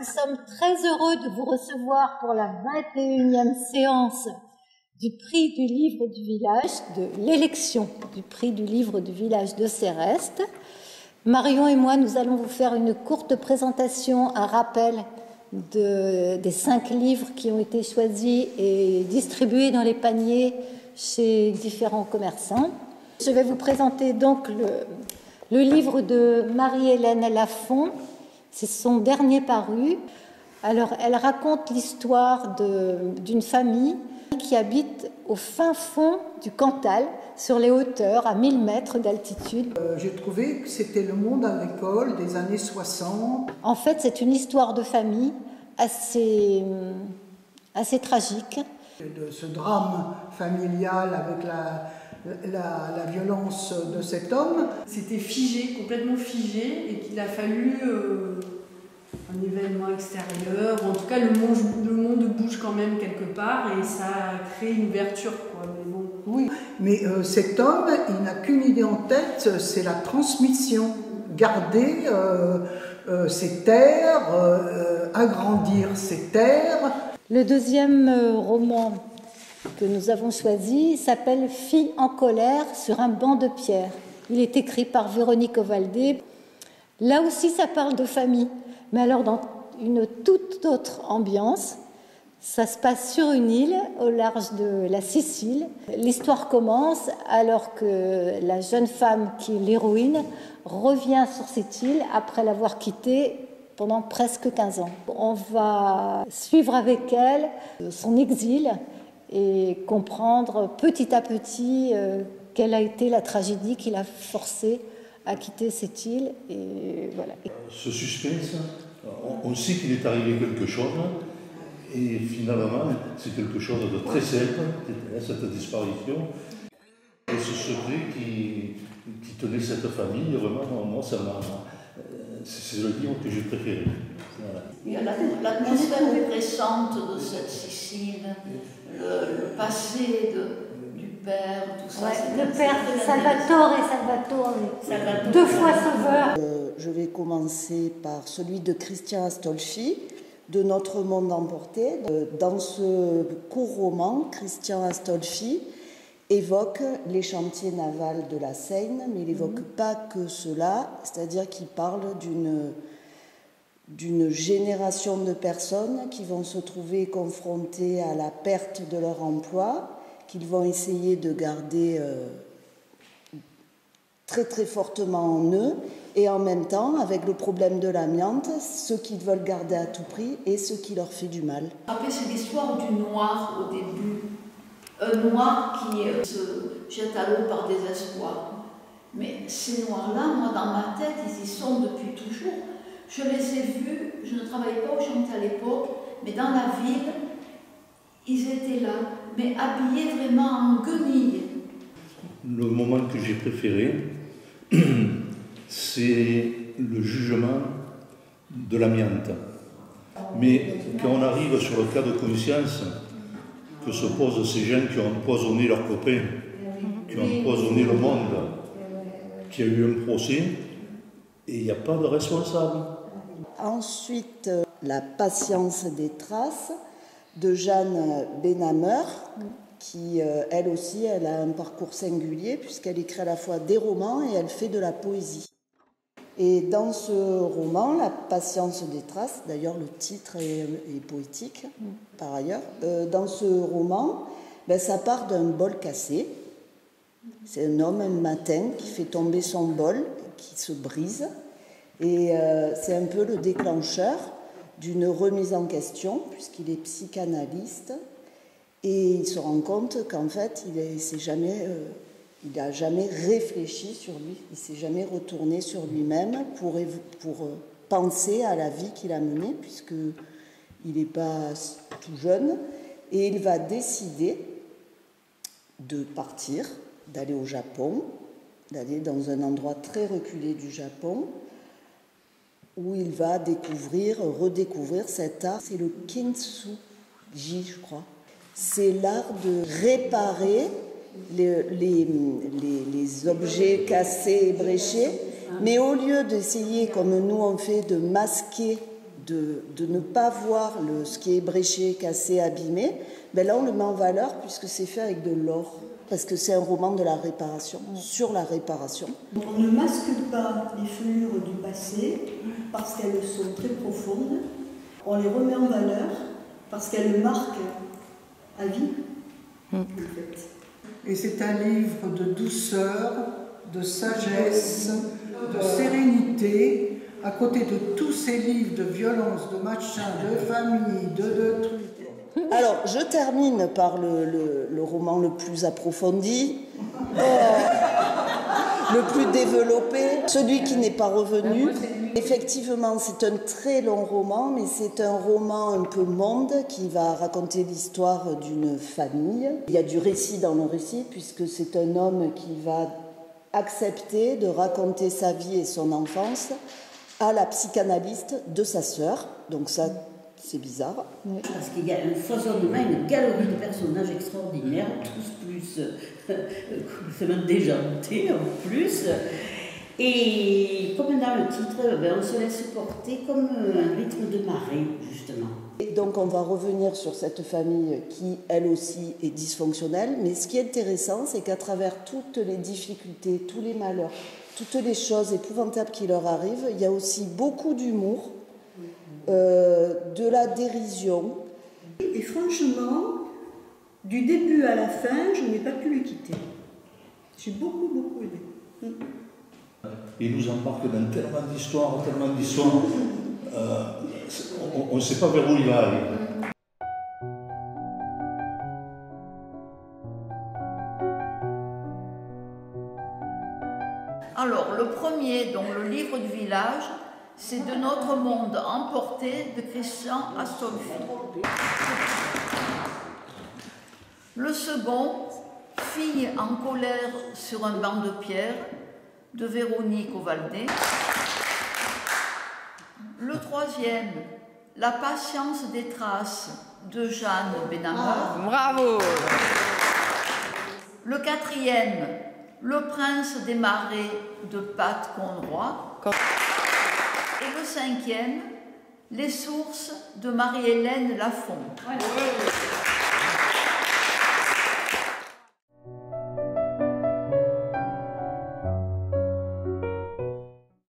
Nous sommes très heureux de vous recevoir pour la 21e séance du prix du livre du village, de l'élection du prix du livre du village de Céreste. Marion et moi, nous allons vous faire une courte présentation, un rappel des 5 livres qui ont été choisis et distribués dans les paniers chez différents commerçants. Je vais vous présenter donc le livre de Marie-Hélène Lafont. C'est son dernier paru. Alors, elle raconte l'histoire d'une famille qui habite au fin fond du Cantal, sur les hauteurs, à 1000 mètres d'altitude. J'ai trouvé que c'était le monde agricole des années 60. En fait, c'est une histoire de famille assez tragique. De ce drame familial avec la violence de cet homme. C'était figé, complètement figé, et qu'il a fallu un événement extérieur. En tout cas, le monde bouge quand même quelque part, et ça a créé une ouverture, quoi. Mais bon. Oui, mais cet homme, il n'a qu'une idée en tête, c'est la transmission. Garder ses terres, agrandir ses terres. Le deuxième roman que nous avons choisi s'appelle « Fille en colère sur un banc de pierre ». Il est écrit par Véronique Ovaldé. Là aussi, ça parle de famille, mais alors dans une toute autre ambiance. Ça se passe sur une île au large de la Sicile. L'histoire commence alors que la jeune femme qui est l'héroïne revient sur cette île après l'avoir quittée pendant presque 15 ans. On va suivre avec elle son exil et comprendre petit à petit quelle a été la tragédie qui l'a forcée à quitter cette île. Et voilà. Ce suspense, on sait qu'il est arrivé quelque chose, et finalement, c'est quelque chose de très simple, cette disparition. Et ce secret qui tenait cette famille, vraiment, moi, c'est le livre que j'ai préféré. Voilà. Il y a l'atmosphère oppressante de cette Sicile, le passé du père, tout ça. Ouais, le père Salvatore, deux fois sauveur. Je vais commencer par celui de Christian Astolfi, de Notre monde emporté. Dans ce court roman, Christian Astolfi évoque les chantiers navals de la Seine, mais il n'évoque pas que cela, c'est-à-dire qu'il parle d'une génération de personnes qui vont se trouver confrontées à la perte de leur emploi, qu'ils vont essayer de garder très très fortement en eux, et en même temps, avec le problème de l'amiante, ceux qu'ils veulent garder à tout prix et ce qui leur fait du mal. Après, c'est l'histoire du noir au début. Un noir qui se jette à l'eau par désespoir. Mais ces noirs-là, moi, dans ma tête, ils y sont depuis toujours. Je les ai vus, je ne travaillais pas au chantier à l'époque, mais dans la ville, ils étaient là, mais habillés vraiment en guenilles. Le moment que j'ai préféré, c'est le jugement de l'amiante. Mais quand on arrive sur le cas de conscience que se posent ces gens qui ont empoisonné leurs copains, qui ont empoisonné le monde, qu'il y a eu un procès, et il n'y a pas de responsable. Ensuite, La patience des traces de Jeanne Benhammer, qui, elle aussi, elle a un parcours singulier, puisqu'elle écrit à la fois des romans et elle fait de la poésie. Et dans ce roman, La patience des traces, d'ailleurs le titre est poétique, par ailleurs, dans ce roman, ça part d'un bol cassé. C'est un homme, un matin, qui fait tomber son bol, qui se brise. Et c'est un peu le déclencheur d'une remise en question, puisqu'il est psychanalyste. Et il se rend compte qu'en fait, il n'a jamais réfléchi sur lui, il ne s'est jamais retourné sur lui-même pour penser à la vie qu'il a menée, puisqu'il n'est pas tout jeune. Et il va décider de partir, d'aller au Japon, d'aller dans un endroit très reculé du Japon, où il va redécouvrir cet art. C'est le kintsugi, je crois. C'est l'art de réparer les objets cassés et bréchés, mais au lieu d'essayer, comme nous on fait, de masquer de ne pas voir ce qui est ébréché, cassé, abîmé, ben là on le met en valeur puisque c'est fait avec de l'or. Parce que c'est un roman de la réparation, sur la réparation. On ne masque pas les fêlures du passé parce qu'elles sont très profondes. On les remet en valeur parce qu'elles marquent à vie. En fait. Et c'est un livre de douceur, de sagesse, de sérénité, à côté de tous ces livres de violence, de machin, de famille, de trucs. Alors, je termine par le roman le plus approfondi, le plus développé, celui qui n'est pas revenu. Effectivement, c'est un très long roman, mais c'est un roman un peu monde qui va raconter l'histoire d'une famille. Il y a du récit dans le récit, puisque c'est un homme qui va accepter de raconter sa vie et son enfance à la psychanalyste de sa sœur. Donc ça, c'est bizarre. Parce qu'il y a un foisonnement, une galerie de personnages extraordinaires, tous plus complètement déjantés en plus. Et comme dans le titre, on se laisse porter comme un rythme de marée, justement. Et donc on va revenir sur cette famille qui, elle aussi, est dysfonctionnelle. Mais ce qui est intéressant, c'est qu'à travers toutes les difficultés, tous les malheurs, toutes les choses épouvantables qui leur arrivent, il y a aussi beaucoup d'humour, de la dérision. Et franchement, du début à la fin, je n'ai pas pu le quitter. J'ai beaucoup aimé. Il nous embarque dans tellement d'histoires, on ne sait pas vers où il va aller. Alors, le premier, donc le livre du village, c'est De notre monde emporté de Christian Astolfi. Le second, Fille en colère sur un banc de pierre, de Véronique Ovaldé. Le troisième, La patience des traces, de Jeanne Benhammer. Bravo! Le quatrième, Le prince des marais, de Pat Conroy. Et le cinquième, Les sources, de Marie-Hélène Lafont.